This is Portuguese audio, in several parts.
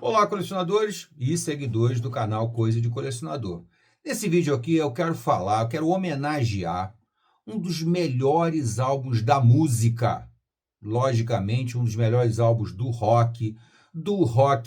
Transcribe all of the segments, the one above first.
Olá, colecionadores e seguidores do canal Coisa de Colecionador. Nesse vídeo aqui eu quero homenagear um dos melhores álbuns da música. Logicamente, um dos melhores álbuns do rock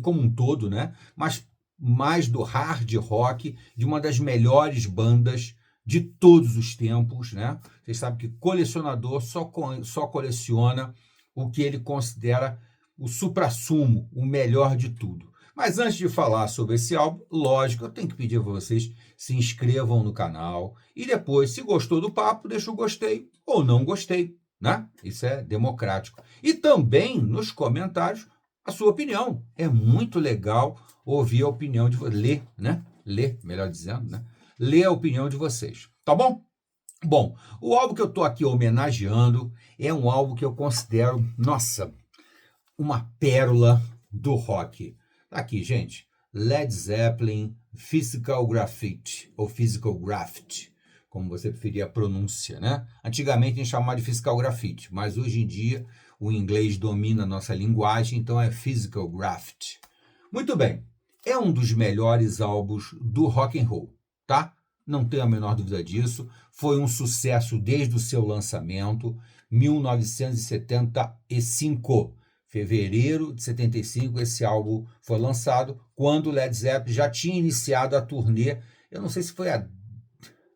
como um todo, né? Mas mais do hard rock, de uma das melhores bandas de todos os tempos, né? Vocês sabem que colecionador só coleciona o que ele considera o suprassumo, o melhor de tudo. Mas antes de falar sobre esse álbum, lógico, eu tenho que pedir a vocês se inscrevam no canal e depois, se gostou do papo, deixa o gostei ou não gostei, né? Isso é democrático. E também nos comentários a sua opinião. É muito legal ouvir a opinião de ler, né? Ler, melhor dizendo, né? Ler a opinião de vocês, tá bom? Bom, o álbum que eu tô aqui homenageando é um álbum que eu considero, nossa, uma pérola do rock. Tá aqui, gente. Led Zeppelin Physical Graffiti, ou Physical Graffiti, como você preferir a pronúncia, né? Antigamente a gente chamava de Physical Graffiti, mas hoje em dia o inglês domina a nossa linguagem, então é Physical Graffiti. Muito bem, é um dos melhores álbuns do rock and roll, tá? Não tenho a menor dúvida disso. Foi um sucesso desde o seu lançamento, 1975. Fevereiro de 75, esse álbum foi lançado, quando o Led Zeppelin já tinha iniciado a turnê. Eu não sei se foi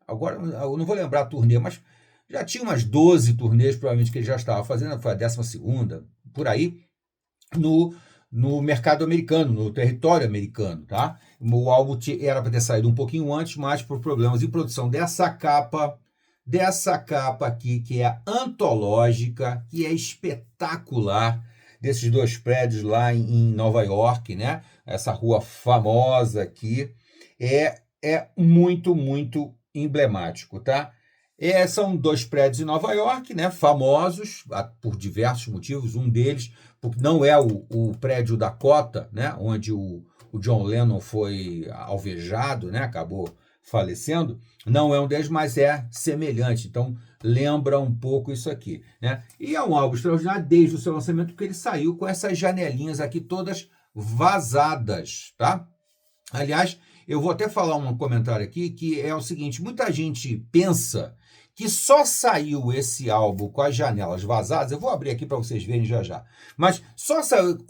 agora eu não vou lembrar a turnê, mas já tinha umas 12 turnês, provavelmente, que ele já estava fazendo, foi a 12ª, por aí, no mercado americano, no território americano, tá? O álbum era para ter saído um pouquinho antes, mas por problemas de produção dessa capa aqui, que é antológica, que é espetacular, desses dois prédios lá em Nova York, né? Essa rua famosa aqui, é muito, muito emblemático, tá? São dois prédios em Nova York, né? Famosos por diversos motivos. Um deles, porque não é o prédio Dakota, né? Onde o John Lennon foi alvejado, né? Acabou falecendo. Não é um deles, mas é semelhante. Então, lembra um pouco isso aqui, né? E é um álbum extraordinário desde o seu lançamento, porque ele saiu com essas janelinhas aqui todas vazadas, tá? Aliás, eu vou até falar um comentário aqui que é o seguinte: muita gente pensa que só saiu esse álbum com as janelas vazadas. Eu vou abrir aqui para vocês verem já já. Mas só saiu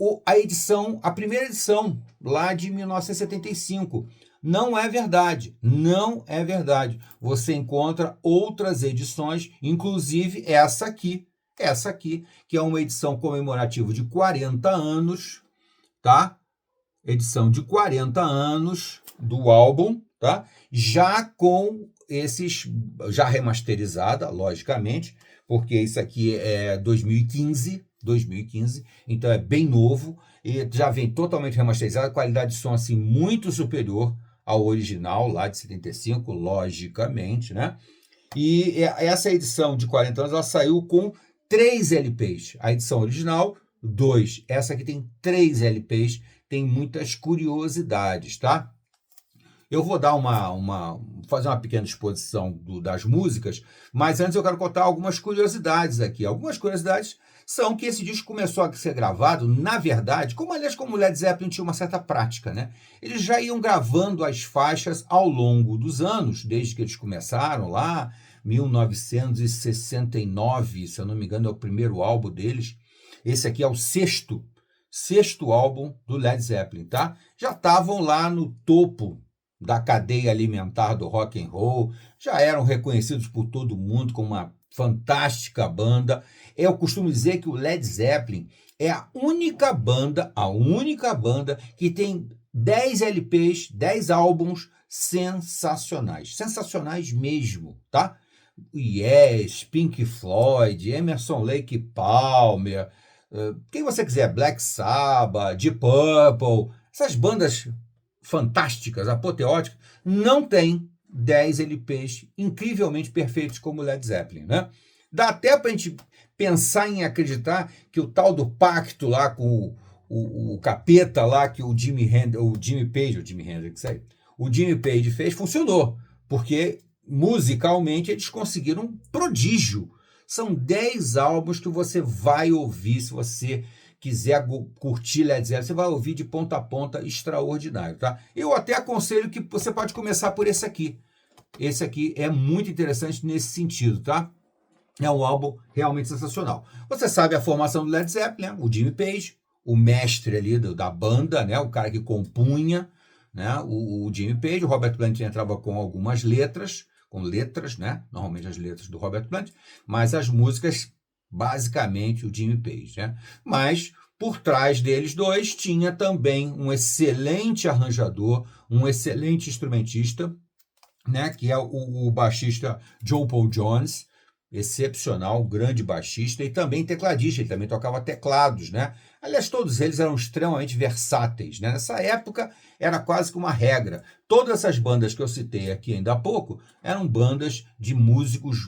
a primeira edição, lá de 1975. Não é verdade, não é verdade. Você encontra outras edições, inclusive essa aqui, que é uma edição comemorativa de 40 anos, tá? Edição de 40 anos do álbum, tá? Já com já remasterizada, logicamente, porque isso aqui é 2015, então é bem novo, e já vem totalmente remasterizado, qualidade de som assim muito superior ao original lá de 75, logicamente, né? E essa edição de 40 anos, ela saiu com 3 LPs. A edição original, 2. Essa aqui tem 3 LPs, tem muitas curiosidades, tá? Eu vou dar fazer uma pequena exposição das músicas, mas antes eu quero contar algumas curiosidades aqui. Algumas curiosidades são que esse disco começou a ser gravado, na verdade, como o Led Zeppelin tinha uma certa prática, né? Eles já iam gravando as faixas ao longo dos anos, desde que eles começaram lá, 1969, se eu não me engano, é o primeiro álbum deles. Esse aqui é o sexto álbum do Led Zeppelin, tá? Já estavam lá no topo da cadeia alimentar do rock and roll, já eram reconhecidos por todo mundo como uma fantástica banda. Eu costumo dizer que o Led Zeppelin é a única banda que tem 10 LPs, 10 álbuns sensacionais mesmo, tá? Yes, Pink Floyd, Emerson Lake Palmer, quem você quiser, Black Sabbath, Deep Purple, essas bandas fantásticas, apoteóticas, não tem 10 LPs incrivelmente perfeitos como Led Zeppelin, né? Dá até para a gente pensar em acreditar que o tal do pacto lá com o capeta lá que o Jimmy Page fez, funcionou, porque musicalmente eles conseguiram um prodígio. São 10 álbuns que você vai ouvir se você quiser curtir Led Zeppelin, você vai ouvir de ponta a ponta, extraordinário, tá? Eu até aconselho que você pode começar por esse aqui. Esse aqui é muito interessante nesse sentido, tá? É um álbum realmente sensacional. Você sabe a formação do Led Zeppelin, né? O Jimmy Page, o mestre ali da banda, né? O cara que compunha, né? O Jimmy Page. O Robert Plant entrava com algumas letras, né? Normalmente as letras do Robert Plant, mas as músicas, basicamente, o Jimmy Page, né? Mas por trás deles dois tinha também um excelente arranjador, um excelente instrumentista, né? Que é o baixista John Paul Jones, excepcional, grande baixista e também tecladista, ele também tocava teclados, né? Aliás, todos eles eram extremamente versáteis, né? Nessa época era quase que uma regra. Todas essas bandas que eu citei aqui ainda há pouco eram bandas de músicos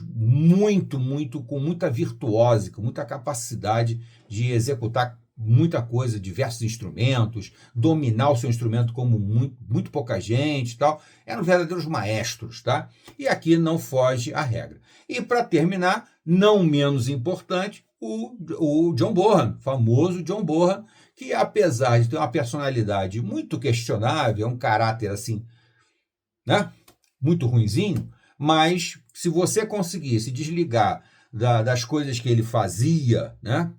com muita virtuose, com muita capacidade de executar muita coisa, diversos instrumentos, dominar o seu instrumento como muito pouca gente e tal. Eram verdadeiros maestros, tá? E aqui não foge a regra. E para terminar, não menos importante, o John Bonham, famoso John Bonham, que apesar de ter uma personalidade muito questionável, um caráter assim, né, muito ruinzinho, mas se você conseguisse desligar das coisas que ele fazia, né,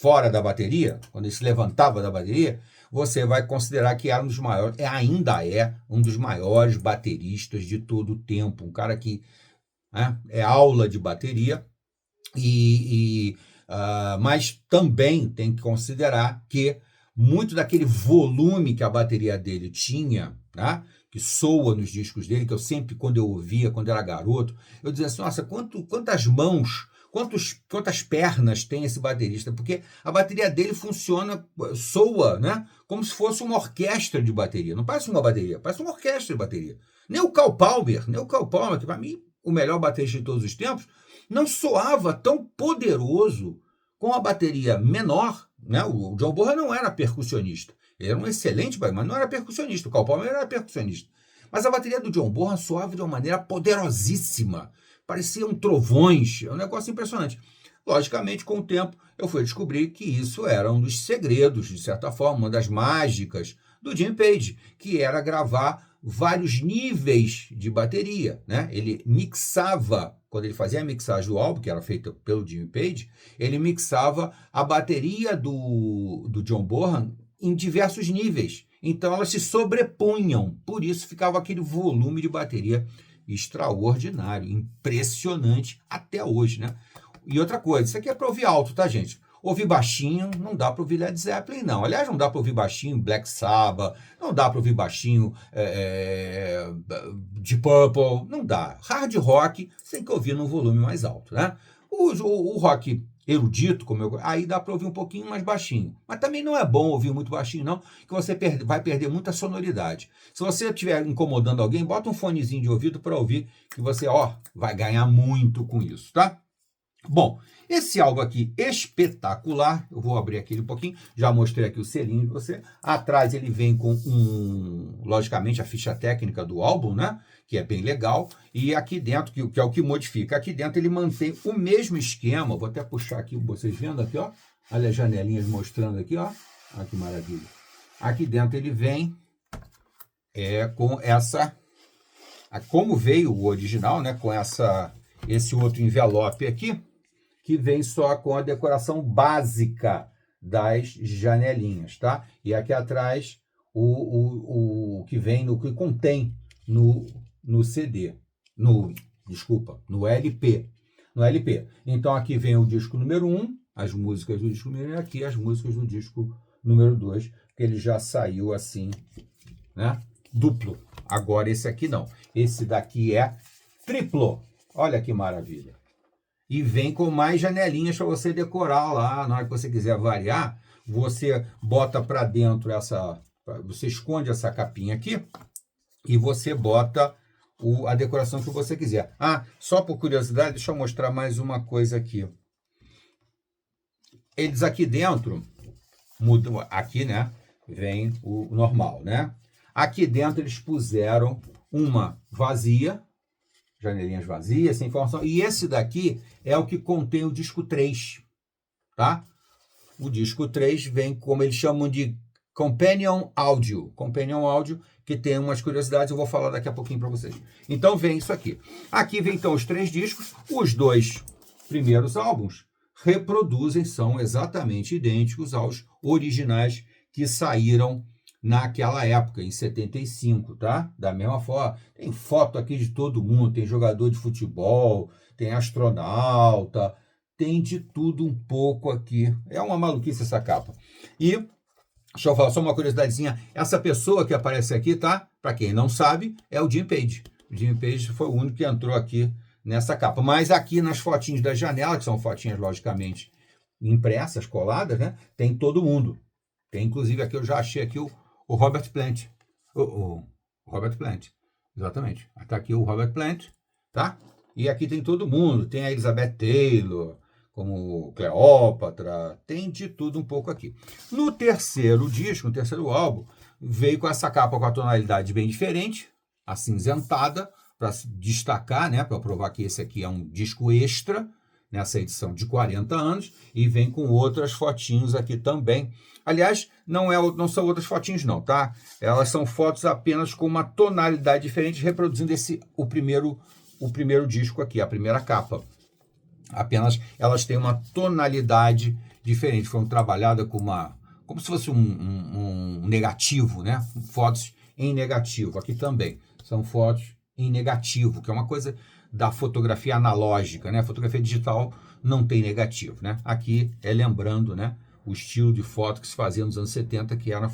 fora da bateria, quando ele se levantava da bateria, você vai considerar que era um dos maiores, ainda é um dos maiores bateristas de todo o tempo, um cara que, né, é aula de bateria, mas também tem que considerar que muito daquele volume que a bateria dele tinha, né, que soa nos discos dele, que eu sempre, quando eu ouvia, quando era garoto, eu dizia assim, nossa, quantas mãos, quantas pernas tem esse baterista? Porque a bateria dele funciona, soa, né, como se fosse uma orquestra de bateria. Não parece uma bateria, parece uma orquestra de bateria. Nem o Carl Palmer, que para mim o melhor baterista de todos os tempos, não soava tão poderoso com a bateria menor, né? O John Bonham não era percussionista. Ele era um excelente baterista, mas não era percussionista. O Carl Palmer era percussionista. Mas a bateria do John Bonham soava de uma maneira poderosíssima. Pareciam trovões. É um negócio impressionante. Logicamente, com o tempo, eu fui descobrir que isso era um dos segredos, de certa forma, uma das mágicas do Jimmy Page, que era gravar vários níveis de bateria, né? Ele mixava, quando ele fazia a mixagem do álbum, que era feita pelo Jimmy Page, ele mixava a bateria do John Bonham em diversos níveis. Então elas se sobrepunham, por isso ficava aquele volume de bateria extraordinário, impressionante até hoje, né? E outra coisa, isso aqui é para ouvir alto, tá, gente? Ouvir baixinho, não dá para ouvir Led Zeppelin, não. Aliás, não dá para ouvir baixinho Black Sabbath, não dá para ouvir baixinho Deep Purple, não dá. Hard rock, você tem que ouvir num volume mais alto, né? O rock erudito, aí dá para ouvir um pouquinho mais baixinho. Mas também não é bom ouvir muito baixinho, não, que você vai perder muita sonoridade. Se você estiver incomodando alguém, bota um fonezinho de ouvido para ouvir, que você, vai ganhar muito com isso, tá? Bom, esse álbum aqui espetacular, eu vou abrir aqui um pouquinho, já mostrei aqui o selinho de você, atrás ele vem com logicamente a ficha técnica do álbum, né, que é bem legal, e aqui dentro, que é o que modifica, aqui dentro ele mantém o mesmo esquema, vou até puxar aqui, vocês vendo aqui, ó, olha as janelinhas mostrando aqui, ó, olha que maravilha, aqui dentro ele vem com essa, como veio o original, né, com esse outro envelope aqui, que vem só com a decoração básica das janelinhas, tá? E aqui atrás o que vem, no que contém no CD, no LP. No LP. Então aqui vem o disco número 1, as músicas do disco número 1, e aqui as músicas do disco número 2, que ele já saiu assim, né? Duplo. Agora esse aqui não. Esse daqui é triplo. Olha que maravilha. E vem com mais janelinhas para você decorar lá. Na hora que você quiser variar, você bota para dentro você esconde essa capinha aqui e você bota a decoração que você quiser. Só por curiosidade, deixa eu mostrar mais uma coisa aqui. Eles aqui dentro, mudam aqui, né? Vem o normal, né? Aqui dentro eles puseram uma vazia, janelinhas vazias, sem informação. E esse daqui é o que contém o disco 3, tá? o disco 3 vem, como eles chamam de Companion Audio, que tem umas curiosidades, eu vou falar daqui a pouquinho para vocês. Então vem isso aqui. Aqui vem então os 3 discos, os 2 primeiros álbuns reproduzem, são exatamente idênticos aos originais que saíram naquela época, em 75, tá? Da mesma forma, tem foto aqui de todo mundo, tem jogador de futebol, tem astronauta, tem de tudo um pouco aqui. É uma maluquice essa capa. E, deixa eu falar só uma curiosidadezinha, essa pessoa que aparece aqui, tá? Para quem não sabe, é o Jimmy Page. O Jimmy Page foi o único que entrou aqui nessa capa. Mas aqui nas fotinhas da janela, que são fotinhas logicamente impressas, coladas, né? Tem todo mundo. Tem inclusive aqui, eu já achei aqui o Robert Plant. O Robert Plant, exatamente. Está aqui o Robert Plant, tá? E aqui tem todo mundo. Tem a Elizabeth Taylor, como Cleópatra, tem de tudo um pouco aqui. No terceiro disco, no terceiro álbum, veio com essa capa com a tonalidade bem diferente, acinzentada, para destacar, né, para provar que esse aqui é um disco extra, nessa edição de 40 anos, e vem com outras fotinhos aqui também. Aliás, não são outras fotinhos não, tá? Elas são fotos apenas com uma tonalidade diferente, reproduzindo o primeiro disco aqui, a primeira capa. Apenas elas têm uma tonalidade diferente, foram trabalhadas como se fosse um negativo, né? Fotos em negativo, aqui também são fotos em negativo, que é uma coisa da fotografia analógica, né? A fotografia digital não tem negativo, né? Aqui é lembrando, né, o estilo de foto que se fazia nos anos 70, que era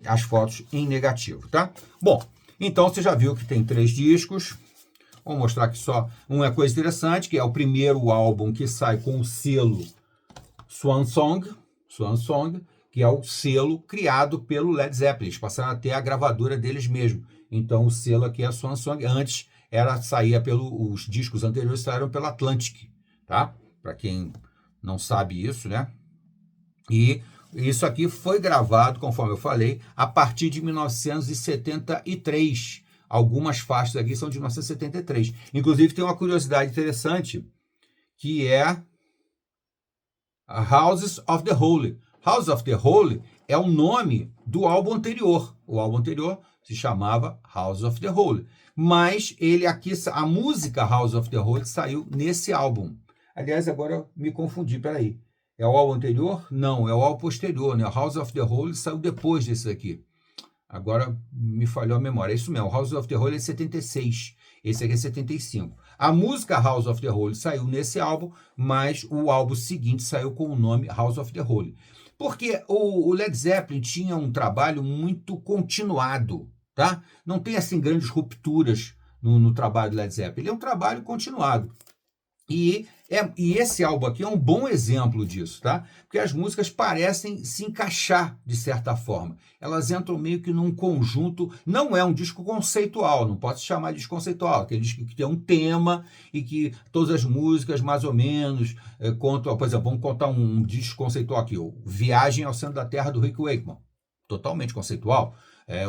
as fotos em negativo, tá? Bom, então você já viu que tem 3 discos. Vou mostrar aqui só uma coisa interessante, que é o primeiro álbum que sai com o selo Swan Song, que é o selo criado pelo Led Zeppelin. Eles passaram a ter a gravadora deles mesmo. Então o selo aqui é Swan Song. Antes os discos anteriores saíram pela Atlantic, tá? Para quem não sabe isso, né? E isso aqui foi gravado, conforme eu falei, a partir de 1973. Algumas faixas aqui são de 1973. Inclusive tem uma curiosidade interessante, que é a Houses of the Holy. House of the Holy é o nome do álbum anterior. O álbum anterior se chamava House of the Holy. Mas a música House of the Holy saiu nesse álbum. Aliás, agora eu me confundi, peraí. É o álbum anterior? Não, é o álbum posterior, né? House of the Holy saiu depois desse aqui. Agora me falhou a memória. É isso mesmo, House of the Holy é 76. Esse aqui é 75. A música House of the Holy saiu nesse álbum, mas o álbum seguinte saiu com o nome House of the Holy. Porque o Led Zeppelin tinha um trabalho muito continuado, tá? Não tem assim grandes rupturas no trabalho do Led Zeppelin. Ele é um trabalho continuado. E esse álbum aqui é um bom exemplo disso, tá? Porque as músicas parecem se encaixar de certa forma. Elas entram meio que num conjunto. Não é um disco conceitual, não pode se chamar de disco conceitual. Aquele disco que tem um tema e que todas as músicas, mais ou menos, contam. Por exemplo, vamos contar um disco conceitual aqui: o Viagem ao Centro da Terra, do Rick Wakeman. Totalmente conceitual.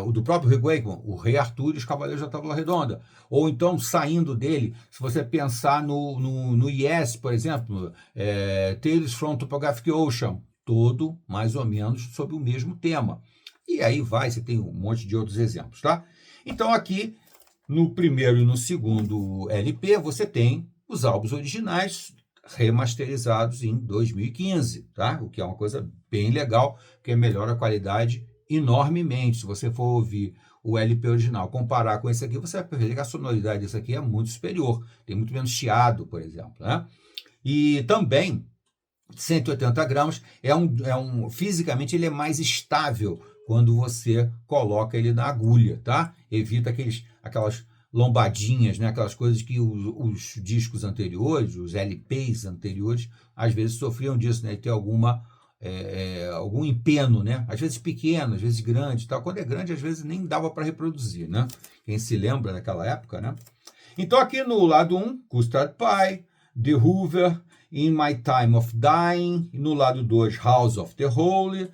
O do próprio Rick Wakeman, o Rei Arthur e os Cavaleiros da Tábua Redonda. Ou então, saindo dele, se você pensar no Yes, por exemplo, Tales from Topographic Ocean, todo mais ou menos sobre o mesmo tema. E aí você tem um monte de outros exemplos, tá? Então aqui, no primeiro e no segundo LP, você tem os álbuns originais remasterizados em 2015, tá? O que é uma coisa bem legal, porque melhora a qualidade enormemente. Se você for ouvir o LP original, comparar com esse aqui, você vai perceber que a sonoridade desse aqui é muito superior. Tem muito menos chiado, por exemplo, né? E também, 180 gramas, fisicamente ele é mais estável quando você coloca ele na agulha, tá? Evita aquelas lombadinhas, né? Aquelas coisas que os discos anteriores, os LPs anteriores, às vezes sofriam disso, né? Ter algum empeno, né? Às vezes pequeno, às vezes grande, tal. Quando é grande, às vezes nem dava para reproduzir, né? Quem se lembra daquela época, né? Então aqui no lado 1, Custard Pie, The Hoover, In My Time of Dying, no lado 2, House of the Holy,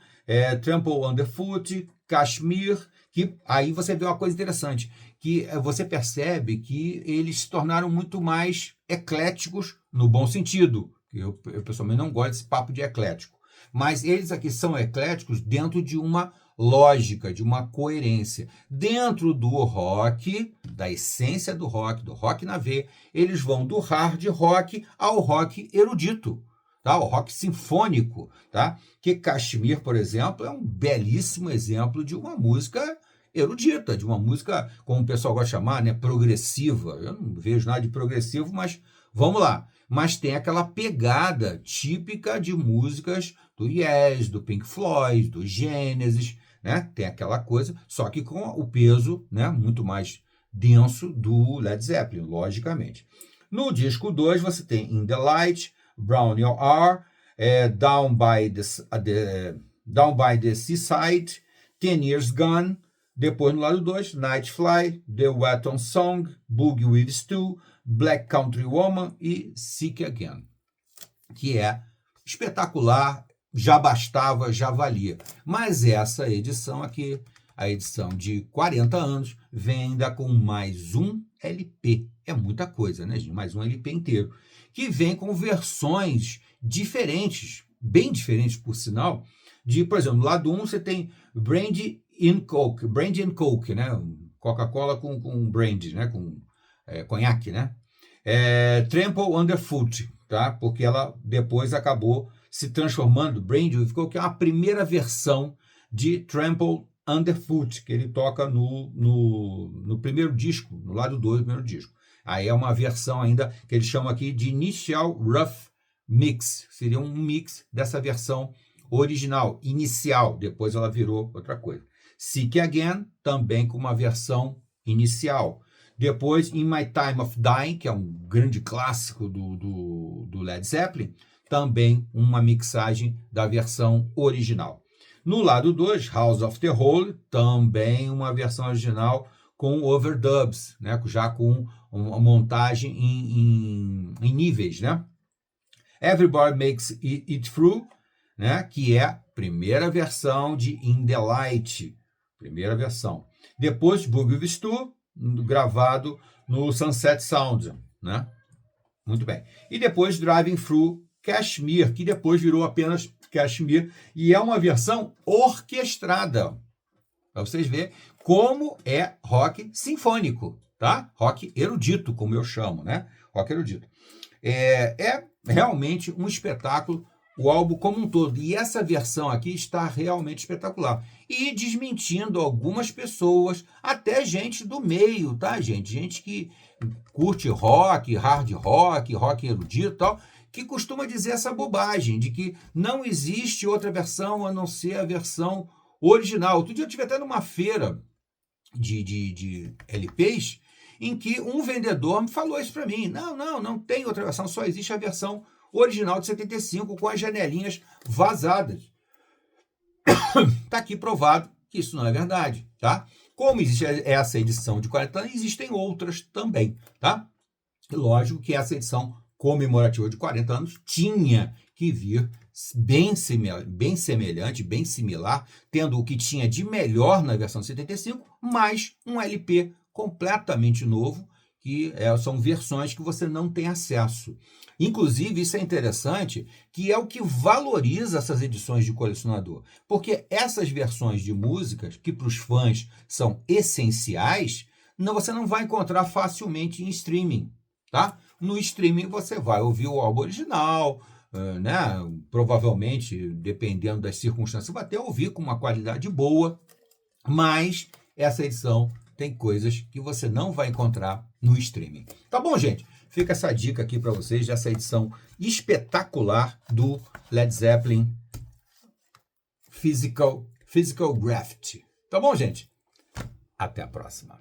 Trample Underfoot, Kashmir, que aí você vê uma coisa interessante, que você percebe que eles se tornaram muito mais ecléticos, no bom sentido. Eu pessoalmente não gosto desse papo de eclético. mas eles aqui são ecléticos dentro de uma lógica, de uma coerência. Dentro do rock, da essência do rock na veia, eles vão do hard rock ao rock erudito, tá? O rock sinfônico, tá? Que Kashmir, por exemplo, é um belíssimo exemplo de uma música erudita, de uma música, como o pessoal gosta de chamar, né, progressiva. Eu não vejo nada de progressivo, mas vamos lá. Mas tem aquela pegada típica de músicas do Yes, do Pink Floyd, do Genesis, né? Tem aquela coisa, só que com o peso, né, muito mais denso do Led Zeppelin, logicamente. No disco 2 você tem In the Light, Brown You Are, Down by the Seaside, 10 Years Gone. Depois, no lado 2, Nightfly, The Wetton Song, Boogie with Stu, Black Country Woman e Sick Again, que é espetacular, já bastava, já valia. Mas essa edição aqui, a edição de 40 anos, vem ainda com mais um LP. É muita coisa, né, gente? Mais um LP inteiro. Que vem com versões diferentes, bem diferentes, por sinal, de, por exemplo, no lado 1 você tem Brandy and Coke, né? Coca-Cola com brandy, né? Com conhaque, né? Trample Underfoot, tá? Porque ela depois acabou se transformando, brandy ficou que é a primeira versão de Trample Underfoot, que ele toca no primeiro disco, no lado 2 do primeiro disco. Aí é uma versão ainda que eles chamam aqui de Initial Rough Mix, seria um mix dessa versão original, inicial, depois ela virou outra coisa. Sick Again, também com uma versão inicial. Depois, In My Time of Dying, que é um grande clássico do Led Zeppelin, também uma mixagem da versão original. No lado 2, House of the Holy, também uma versão original com overdubs, né? Já com uma montagem em níveis, né? Everybody Makes It Through, né? Que é a primeira versão de In the Light, primeira versão. Depois, Boogie with Stu, gravado no Sunset Sound, né? Muito bem. E depois, Driving Through Kashmir, que depois virou apenas Kashmir, e é uma versão orquestrada, para vocês verem como é rock sinfônico, tá? Rock erudito, como eu chamo, né? Rock erudito. É realmente um espetáculo, o álbum como um todo. E essa versão aqui está realmente espetacular. E desmentindo algumas pessoas, até gente do meio, tá, gente? Gente que curte rock, hard rock, rock erudito e tal, que costuma dizer essa bobagem de que não existe outra versão a não ser a versão original. Outro dia eu estive até numa feira de LPs em que um vendedor me falou isso para mim. Não tem outra versão, só existe a versão original de 75 com as janelinhas vazadas. Está aqui provado que isso não é verdade, tá? Como existe essa edição de 40 anos, existem outras também, tá? Lógico que essa edição comemorativa de 40 anos tinha que vir bem semelhante, bem similar, tendo o que tinha de melhor na versão de 75, mais um LP completamente novo, que são versões que você não tem acesso. Inclusive, isso é interessante, que é o que valoriza essas edições de colecionador, porque essas versões de músicas, que para os fãs são essenciais, você não vai encontrar facilmente em streaming, tá? No streaming você vai ouvir o álbum original, né? Provavelmente, dependendo das circunstâncias, você vai até ouvir com uma qualidade boa, mas essa edição tem coisas que você não vai encontrar no streaming. Tá bom, gente? Fica essa dica aqui para vocês dessa edição espetacular do Led Zeppelin Physical Graffiti. Tá bom, gente? Até a próxima.